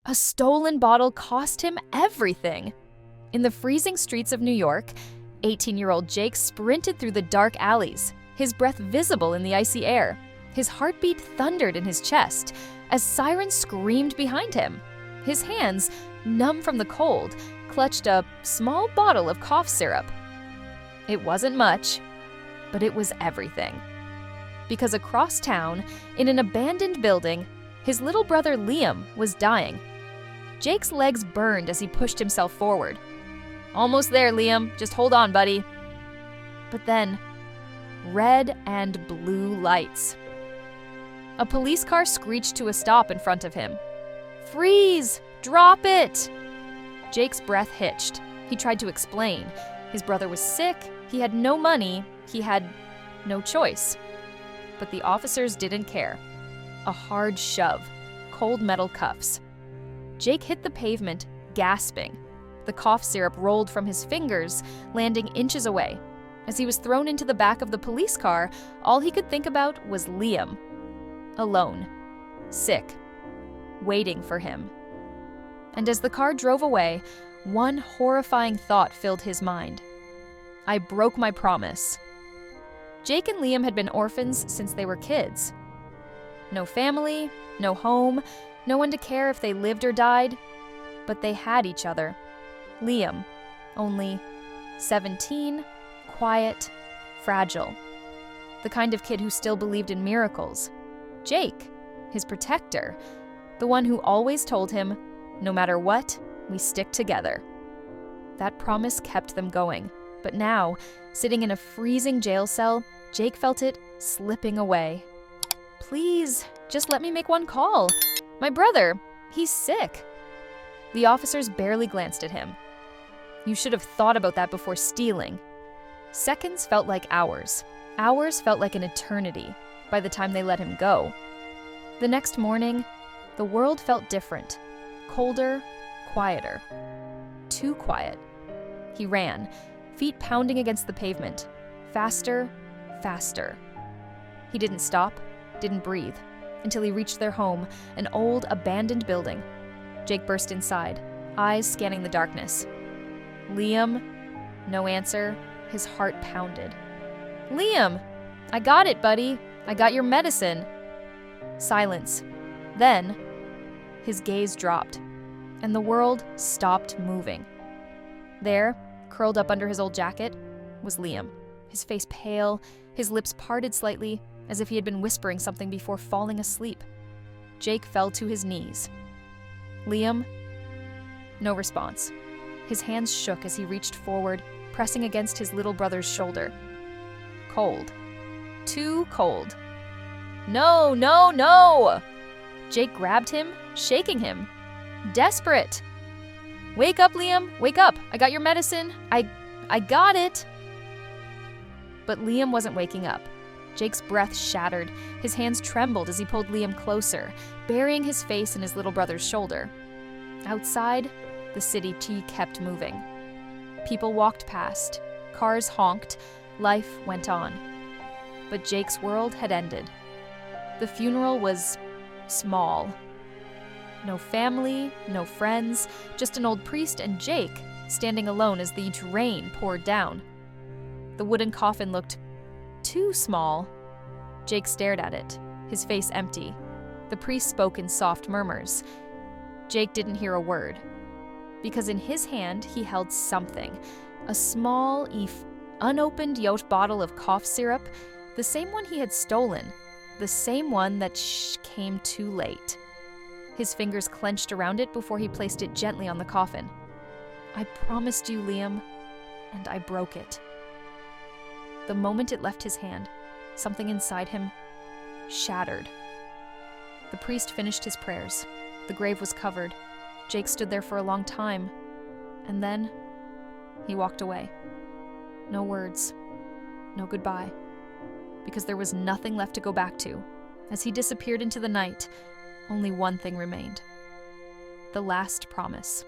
A stolen bottle cost him everything. In the freezing streets of New York, 18-year-old Jake sprinted through the dark alleys, his breath visible in the icy air. His heartbeat thundered in his chest as sirens screamed behind him. His hands, numb from the cold, clutched a small bottle of cough syrup. It wasn't much, but it was everything. Because across town, in an abandoned building, his little brother Liam was dying. Jake's legs burned as he pushed himself forward. "Almost there, Liam. Just hold on, buddy." But then, red and blue lights. A police car screeched to a stop in front of him. "Freeze! Drop it!" Jake's breath hitched. He tried to explain. His brother was sick, he had no money, he had no choice. But the officers didn't care. A hard shove, cold metal cuffs. Jake hit the pavement, gasping. The cough syrup rolled from his fingers, landing inches away. As he was thrown into the back of the police car, all he could think about was Liam. Alone, sick, waiting for him. And as the car drove away, one horrifying thought filled his mind. I broke my promise. Jake and Liam had been orphans since they were kids. No family, no home, no one to care if they lived or died. But they had each other. Liam, only 17, quiet, fragile. The kind of kid who still believed in miracles. Jake, his protector, the one who always told him, no matter what, we stick together. That promise kept them going, but now, sitting in a freezing jail cell, Jake felt it slipping away. "Please, just let me make one call. My brother, he's sick." The officers barely glanced at him. "You should have thought about that before stealing." Seconds felt like hours. Hours felt like an eternity by the time they let him go. The next morning, the world felt different. Colder, quieter. Too quiet. He ran, feet pounding against the pavement. Faster, faster. He didn't stop, didn't breathe, until he reached their home, an old, abandoned building. Jake burst inside, eyes scanning the darkness. "Liam?" No answer. His heart pounded. "Liam! I got it, buddy. I got your medicine." Silence. Then, his gaze dropped, and the world stopped moving. There, curled up under his old jacket, was Liam, his face pale, his lips parted slightly, as if he had been whispering something before falling asleep. Jake fell to his knees. "Liam?" No response. His hands shook as he reached forward, pressing against his little brother's shoulder. Cold. Too cold. "No, no, no!" Jake grabbed him, shaking him. Desperate. "Wake up, Liam! Wake up! I got your medicine! I got it!" But Liam wasn't waking up. Jake's breath shattered. His hands trembled as he pulled Liam closer, burying his face in his little brother's shoulder. Outside, the city kept moving. People walked past. Cars honked. Life went on. But Jake's world had ended. The funeral was small. No family, no friends, just an old priest and Jake, standing alone as the rain poured down. The wooden coffin looked too small. Jake stared at it, his face empty. The priest spoke in soft murmurs. Jake didn't hear a word, because in his hand he held something, a small, unopened yacht bottle of cough syrup, the same one he had stolen, the same one that came too late. His fingers clenched around it before he placed it gently on the coffin. "I promised you, Liam, and I broke it." The moment it left his hand, something inside him shattered. The priest finished his prayers. The grave was covered. Jake stood there for a long time, and then he walked away. No words, no goodbye, because there was nothing left to go back to. As he disappeared into the night, only one thing remained: the last promise.